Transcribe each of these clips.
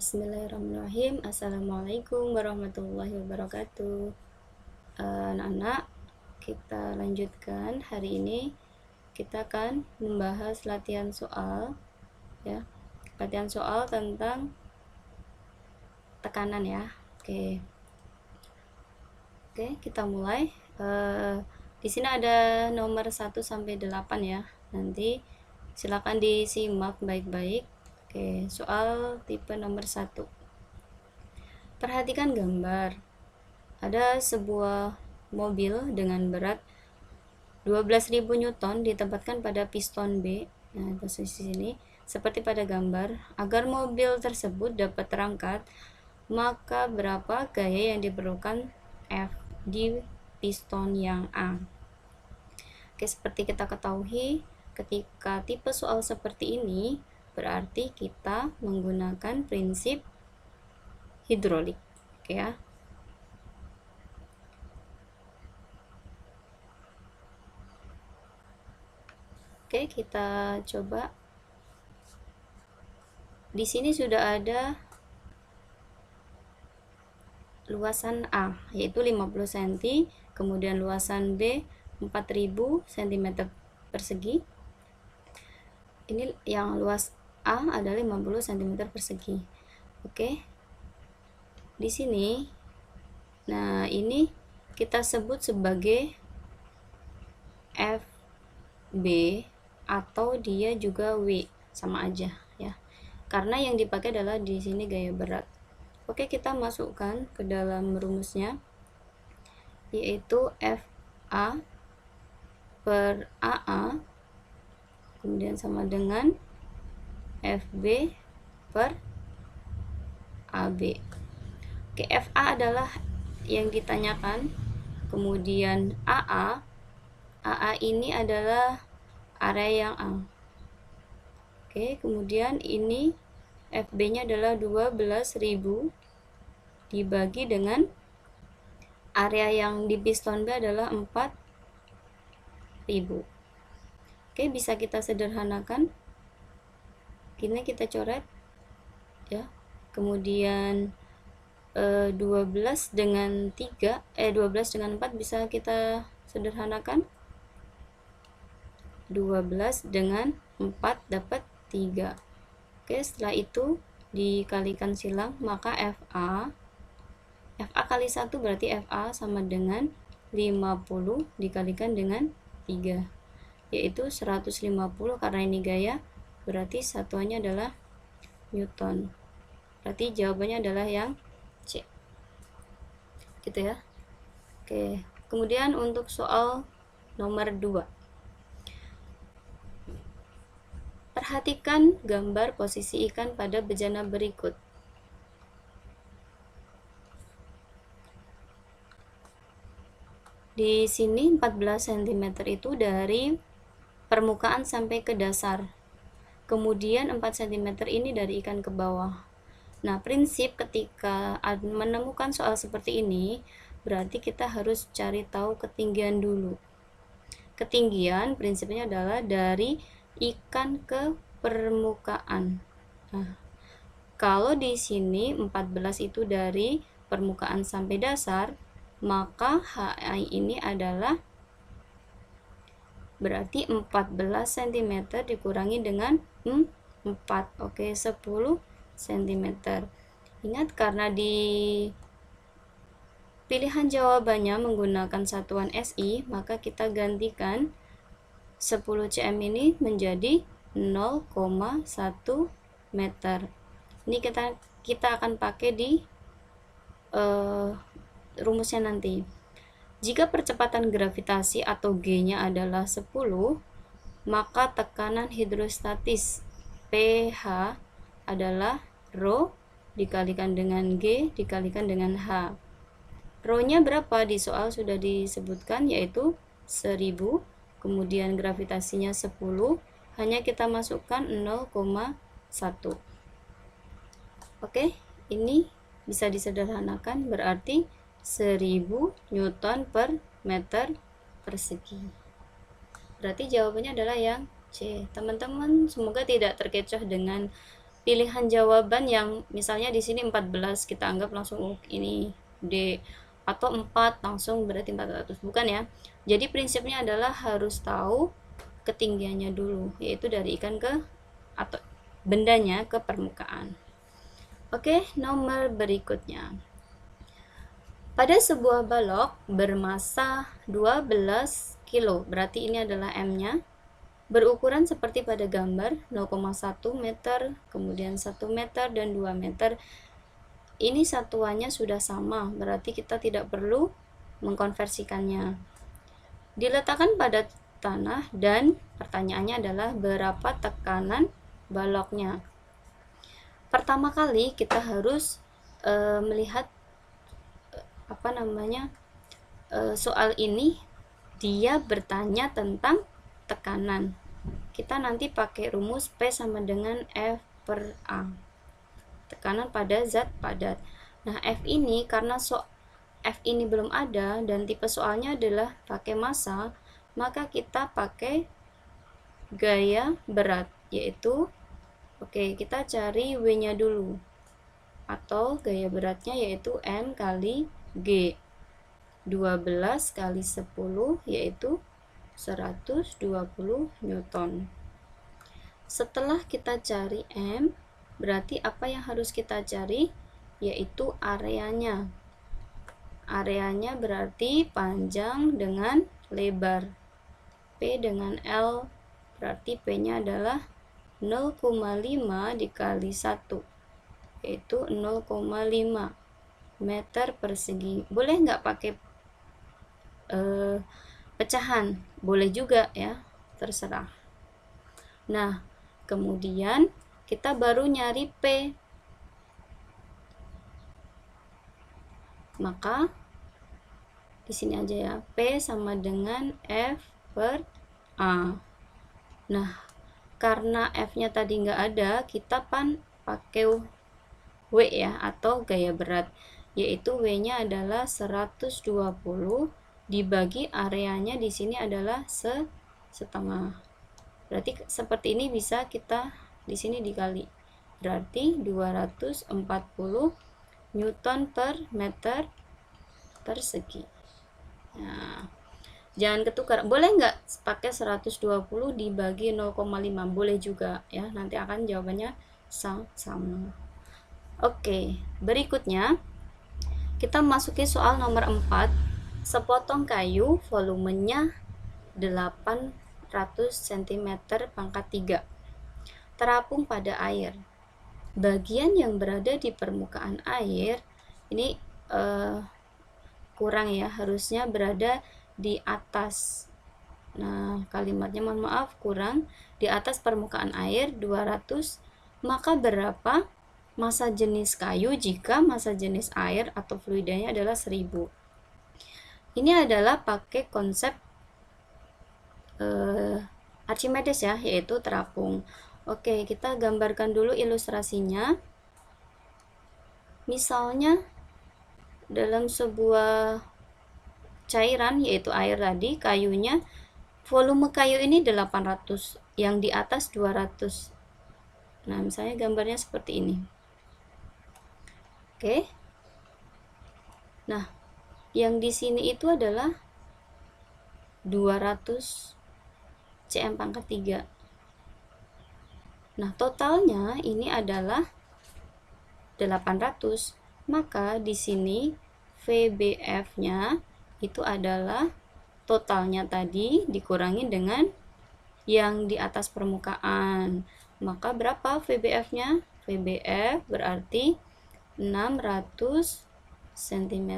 Bismillahirrahmanirrahim. Assalamualaikum warahmatullahi wabarakatuh. Anak-anak, kita lanjutkan. Hari ini kita akan membahas latihan soal, ya. Latihan soal tentang tekanan, ya. Oke, kita mulai. Di sini ada nomor 1 sampai 8 ya. Nanti silakan disimak baik-baik. Oke, soal tipe nomor 1. Perhatikan gambar. Ada sebuah mobil dengan berat 12.000 Newton ditempatkan pada piston B. Nah, posisi sini seperti pada gambar. Agar mobil tersebut dapat terangkat, maka berapa gaya yang diperlukan F di piston yang A? Oke, seperti kita ketahui, ketika tipe soal seperti ini, berarti kita menggunakan prinsip hidrolik. Oke ya. Oke, kita coba. Di sini sudah ada luasan A, yaitu 50 cm, kemudian luasan B 4000 cm persegi. Ini yang luas A adalah 50 cm persegi. Oke. Di sini, nah ini kita sebut sebagai FB atau dia juga W, sama aja ya. Karena yang dipakai adalah di sini gaya berat. Oke, kita masukkan ke dalam rumusnya, yaitu FA per AA kemudian sama dengan FB per AB. Oke, FA adalah yang ditanyakan, kemudian AA ini area yang A. Oke, kemudian ini FB nya adalah 12.000 dibagi dengan area yang di piston B adalah 4.000. Oke, bisa kita sederhanakan. Ini kita coret ya. Kemudian 12 dengan 4 bisa kita sederhanakan. 12 dengan 4 dapat 3. Oke, setelah itu dikalikan silang, maka FA kali 1 berarti FA sama dengan 50 dikalikan dengan 3, yaitu 150. Karena ini gaya, berarti satuannya adalah Newton. Berarti jawabannya adalah yang C. Gitu ya. Oke, kemudian untuk soal nomor 2. Perhatikan gambar posisi ikan pada bejana berikut. Di sini 14 cm itu dari permukaan sampai ke dasar. Kemudian 4 cm ini dari ikan ke bawah. Nah, prinsip ketika menemukan soal seperti ini, berarti kita harus cari tahu ketinggian dulu. Ketinggian prinsipnya adalah dari ikan ke permukaan. Nah, kalau di sini 14 itu dari permukaan sampai dasar, maka HI ini adalah berarti 14 cm dikurangi dengan 4. Oke, 10 cm. Ingat, karena di pilihan jawabannya menggunakan satuan SI, maka kita gantikan 10 cm ini menjadi 0,1 meter. Ini kita akan pakai di rumusnya nanti. Jika percepatan gravitasi atau G-nya adalah 10, maka tekanan hidrostatis pH adalah Rho dikalikan dengan G dikalikan dengan H. Rho-nya berapa? Di soal sudah disebutkan, yaitu 1000. Kemudian gravitasinya 10, hanya kita masukkan 0,1. Oke, ini bisa disederhanakan, berarti 1000 Newton per meter persegi. Berarti jawabannya adalah yang C. Teman-teman semoga tidak terkecoh dengan pilihan jawaban yang misalnya di sini 14, kita anggap langsung ini D, atau 4 langsung berarti 400, bukan ya. Jadi prinsipnya adalah harus tahu ketinggiannya dulu, yaitu dari ikan ke atau bendanya ke permukaan. Oke, nomor berikutnya. Pada sebuah balok bermasa 12 kilo, berarti ini adalah M-nya, berukuran seperti pada gambar 0,1 meter, kemudian 1 meter dan 2 meter. Ini satuannya sudah sama, berarti kita tidak perlu mengkonversikannya. Diletakkan pada tanah dan pertanyaannya adalah berapa tekanan baloknya. Pertama kali kita harus melihat soal ini dia bertanya tentang tekanan. Kita nanti pakai rumus P sama dengan F per A. Tekanan pada zat padat. Nah, F ini karena F ini belum ada dan tipe soalnya adalah pakai massa, maka kita pakai gaya berat, yaitu kita cari W-nya dulu. Atau gaya beratnya yaitu M kali G. 12 kali 10 yaitu 120 Newton. Setelah kita cari M, berarti apa yang harus kita cari? Yaitu areanya. Areanya berarti panjang dengan lebar. P dengan L, berarti P-nya adalah 0,5 dikali 1, yaitu 0,5 meter persegi. Boleh nggak pakai pecahan? Boleh juga ya, terserah. Nah, kemudian kita baru nyari P. Maka di sini aja ya, P sama dengan F per A. Nah, karena F-nya tadi nggak ada, kita pakai W ya, atau gaya berat, yaitu W-nya adalah 120 dibagi areanya di sini adalah setengah. Berarti seperti ini bisa kita di sini dikali. Berarti 240 Newton per meter persegi. Nah, jangan ketukar. Boleh nggak pakai 120 dibagi 0,5? Boleh juga ya. Nanti akan jawabannya sama. Oke, berikutnya kita masuki soal nomor 4. Sepotong kayu volumenya 800 cm pangkat 3 terapung pada air. Bagian yang berada di permukaan air ini kurang ya, harusnya berada di atas. Nah, kalimatnya mohon maaf, kurang di atas permukaan air 200. Maka berapa massa jenis kayu jika massa jenis air atau fluidanya adalah 1000? Ini adalah pakai konsep Archimedes ya, yaitu terapung. Oke, kita gambarkan dulu ilustrasinya. Misalnya dalam sebuah cairan, yaitu air tadi, kayunya, volume kayu ini 800, yang di atas 200. Nah, misalnya gambarnya seperti ini. Oke. Nah, yang di sini itu adalah 200 cm pangkat 3. Nah, totalnya ini adalah 800. Maka di sini VBF-nya itu adalah totalnya tadi dikurangi dengan yang di atas permukaan. Maka berapa VBF-nya? VBF berarti 600 cm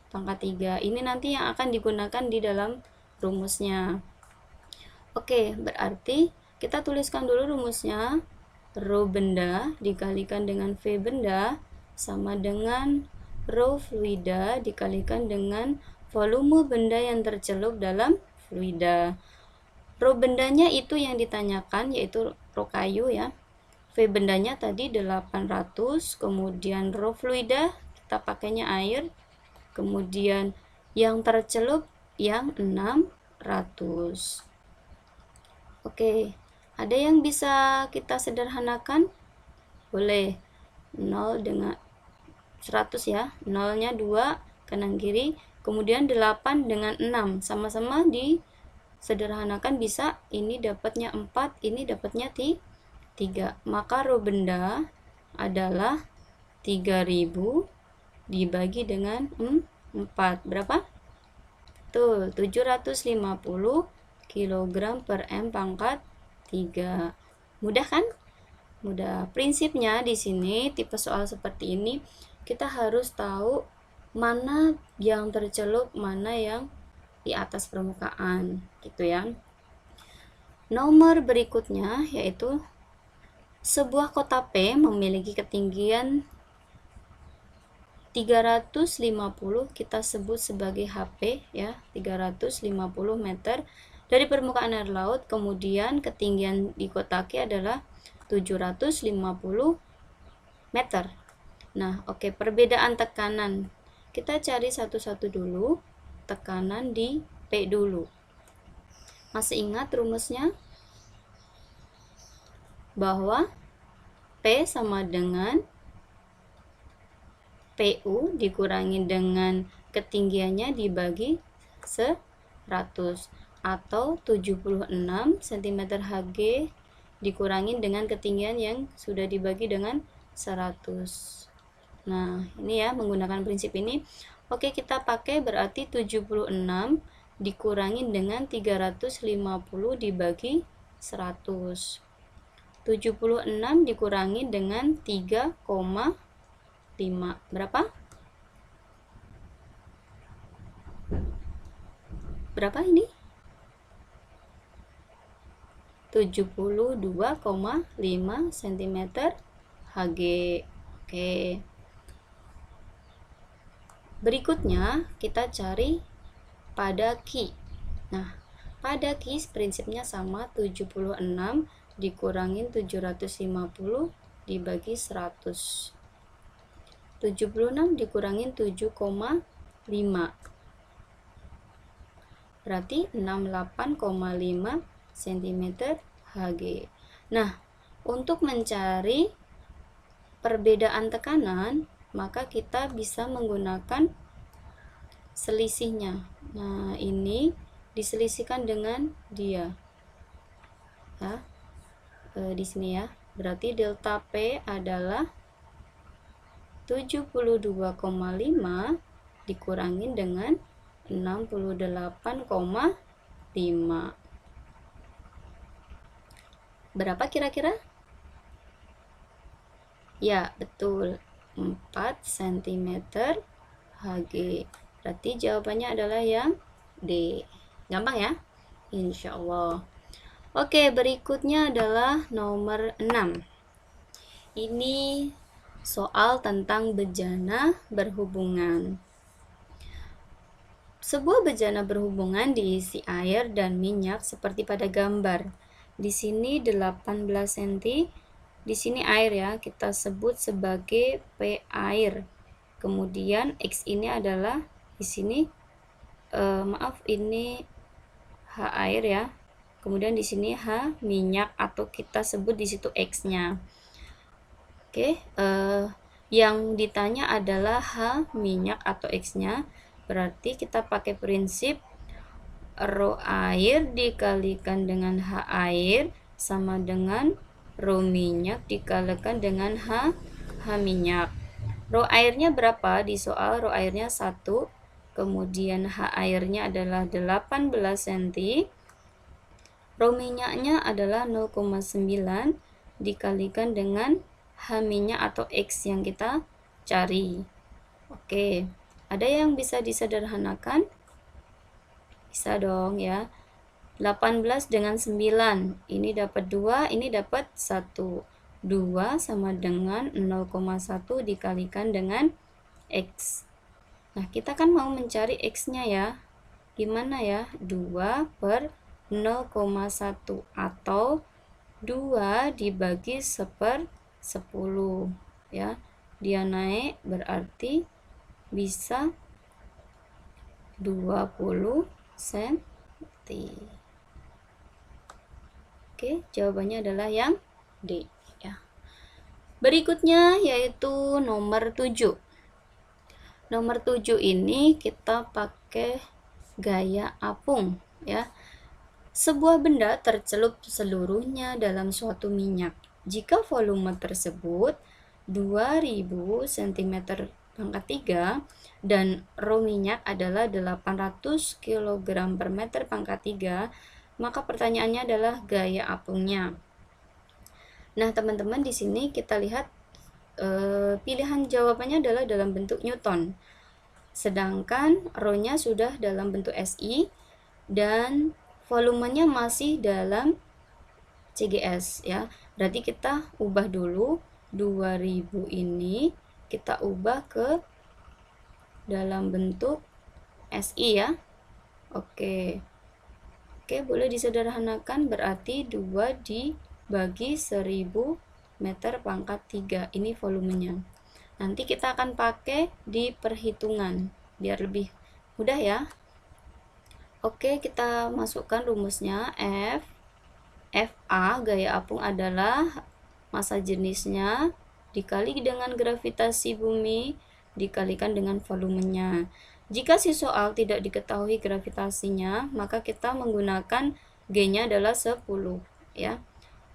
pangkat 3. Ini nanti yang akan digunakan di dalam rumusnya. Oke, berarti kita tuliskan dulu rumusnya. Rho benda dikalikan dengan V benda sama dengan rho fluida dikalikan dengan volume benda yang tercelup dalam fluida. Rho bendanya itu yang ditanyakan, yaitu rho kayu ya. V bendanya tadi 800, kemudian rho fluida kita pakainya air, kemudian yang tercelup yang 600. Oke, ada yang bisa kita sederhanakan? Boleh. 0 dengan 100 ya. 0-nya 2 kanan kiri. Kemudian 8 dengan 6. Sama-sama disederhanakan bisa. Ini dapatnya 4, ini dapatnya 3. Maka row benda adalah 3000 dibagi dengan 4. Berapa? Betul, 750 kg per M pangkat 3. Mudah kan? Mudah. Prinsipnya di sini tipe soal seperti ini kita harus tahu mana yang tercelup, mana yang di atas permukaan, gitu ya. Nomor berikutnya yaitu sebuah kota P memiliki ketinggian 350, kita sebut sebagai HP ya, 350 meter dari permukaan air laut. Kemudian ketinggian di kota Q adalah 750 meter. Nah, oke, perbedaan tekanan. Kita cari satu-satu dulu. Tekanan di P dulu. Masih ingat rumusnya? Bahwa P sama dengan PU dikurangi dengan ketinggiannya dibagi 100 atau 76 cm Hg dikurangi dengan ketinggian yang sudah dibagi dengan 100. Nah, ini ya menggunakan prinsip ini. Oke, kita pakai berarti 76 dikurangi dengan 350 dibagi 100. 76 dikurangi dengan 3,5. Berapa? Berapa ini? 72,5 cm Hg. Oke. Berikutnya kita cari pada Q. Nah, pada Q prinsipnya sama, 76 dikurangin 750 dibagi 100. 76 dikurangin 7,5 berarti 68,5 cm Hg. Nah, untuk mencari perbedaan tekanan, maka kita bisa menggunakan selisihnya. Nah, ini diselisihkan dengan dia ya, di sini ya. Berarti delta P adalah 72,5 dikurangin dengan 68,5. Berapa kira-kira? Ya, betul. 4 cm Hg. Berarti jawabannya adalah yang D. Gampang ya? Insya Allah. Oke, berikutnya adalah nomor 6. Ini soal tentang bejana berhubungan. Sebuah bejana berhubungan diisi air dan minyak seperti pada gambar. Di sini 18 cm, di sini air ya, kita sebut sebagai P air. Kemudian X ini adalah di sini ini H air ya. Kemudian di sini H minyak atau kita sebut di situ X-nya. Oke, yang ditanya adalah H minyak atau X-nya. Berarti kita pakai prinsip rho air dikalikan dengan H air sama dengan rho minyak dikalikan dengan H minyak. Rho airnya berapa? Di soal rho airnya 1, kemudian H airnya adalah 18 cm. Rho minyaknya adalah 0,9 dikalikan dengan H minyak atau X yang kita cari. Oke, ada yang bisa disederhanakan? Bisa dong ya. 18 dengan 9, ini dapat 2, ini dapat 1. 2 sama dengan 0,1 dikalikan dengan X. Nah, kita kan mau mencari X-nya ya. Gimana ya? 2 per 0,1 atau 2 dibagi 1/10 ya. Dia naik berarti bisa 20 cm. Oke, jawabannya adalah yang D ya. Berikutnya yaitu nomor 7. Nomor 7 ini kita pakai gaya apung ya. Sebuah benda tercelup seluruhnya dalam suatu minyak. Jika volume tersebut 2000 cm pangkat 3 dan rho minyak adalah 800 kg per meter pangkat 3, maka pertanyaannya adalah gaya apungnya. Nah, teman-teman, di sini kita lihat pilihan jawabannya adalah dalam bentuk Newton. Sedangkan rho-nya sudah dalam bentuk SI dan volumenya masih dalam CGS ya. Berarti kita ubah dulu 2000 ini kita ubah ke dalam bentuk SI ya. Oke. Oke, boleh disederhanakan, berarti 2 dibagi 1000 meter pangkat 3. Ini volumenya. Nanti kita akan pakai di perhitungan biar lebih mudah ya. Oke, kita masukkan rumusnya. FA gaya apung adalah massa jenisnya dikali dengan gravitasi bumi dikalikan dengan volumenya. Jika si soal tidak diketahui gravitasinya, maka kita menggunakan G-nya adalah 10 ya.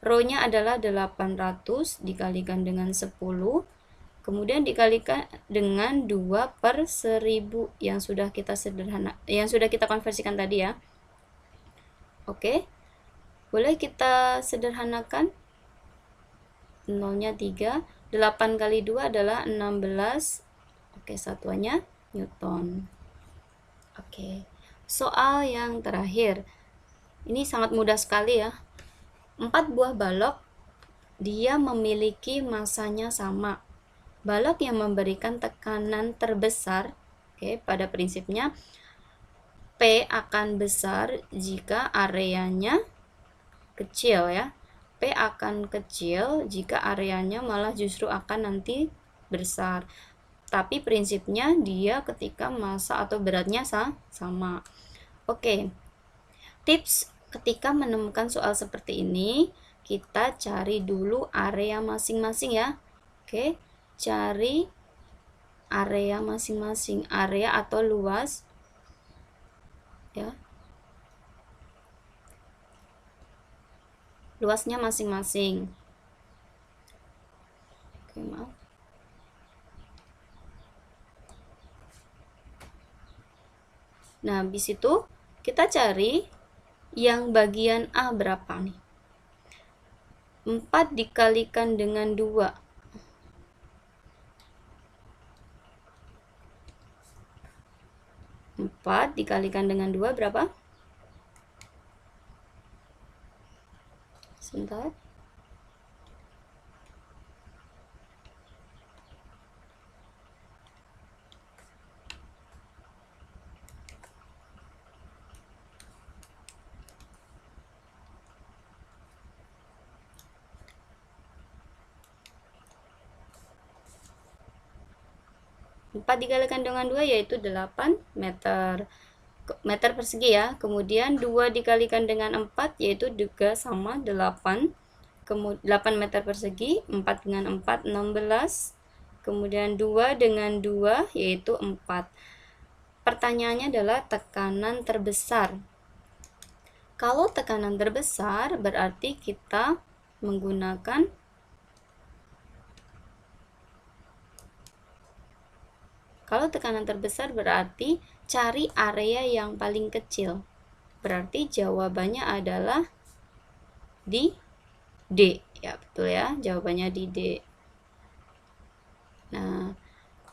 Rho-nya adalah 800 dikalikan dengan 10, kemudian dikalikan dengan 2/1000 yang sudah kita konversikan tadi ya. Oke. Boleh kita sederhanakan. 0-nya 3, 8 kali 2 adalah 16. Oke, satuannya Newton. Oke. Soal yang terakhir. Ini sangat mudah sekali ya. 4 buah balok, dia memiliki massanya sama. Balok yang memberikan tekanan terbesar, pada prinsipnya P akan besar jika areanya kecil ya. P akan kecil jika areanya malah justru akan nanti besar. Tapi prinsipnya dia ketika massa atau beratnya sama. Oke. Tips ketika menemukan soal seperti ini, kita cari dulu area masing-masing ya. Oke, cari area masing-masing, area atau luas ya. Luasnya masing-masing. Oke, maaf. Nah, habis itu kita cari yang bagian A berapa nih? 4 dikalikan dengan 2. 4 dikalikan dengan 2 berapa? Sebentar. Empat dikalikan dengan 2 yaitu 8 meter persegi ya. Kemudian 2 dikalikan dengan 4 yaitu juga sama 8. 8 meter persegi, 4 dengan 4 16. Kemudian 2 dengan 2 yaitu 4. Pertanyaannya adalah tekanan terbesar. Kalau tekanan terbesar berarti kita menggunakan cari area yang paling kecil. Berarti jawabannya adalah di D. Ya, betul ya. Jawabannya di D. Nah,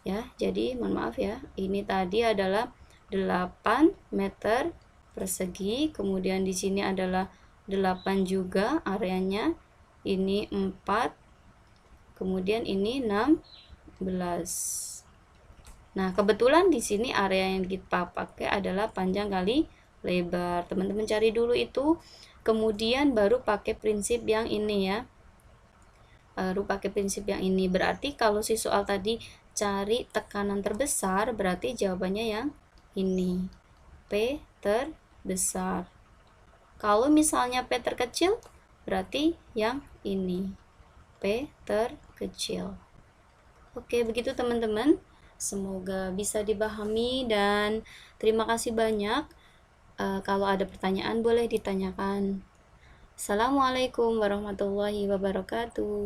ya, jadi mohon maaf ya. Ini tadi adalah 8 meter persegi, kemudian di sini adalah 8 juga areanya. Ini 4. Kemudian ini 16. Nah, kebetulan di sini area yang kita pakai adalah panjang kali lebar. Teman-teman cari dulu itu, kemudian baru pakai prinsip yang ini ya. Berarti kalau si soal tadi cari tekanan terbesar, berarti jawabannya yang ini. P terbesar. Kalau misalnya P terkecil, berarti yang ini. P terbesar. kecil. Oke, begitu teman-teman. Semoga bisa dipahami dan terima kasih banyak. Kalau ada pertanyaan boleh ditanyakan. Assalamualaikum warahmatullahi wabarakatuh.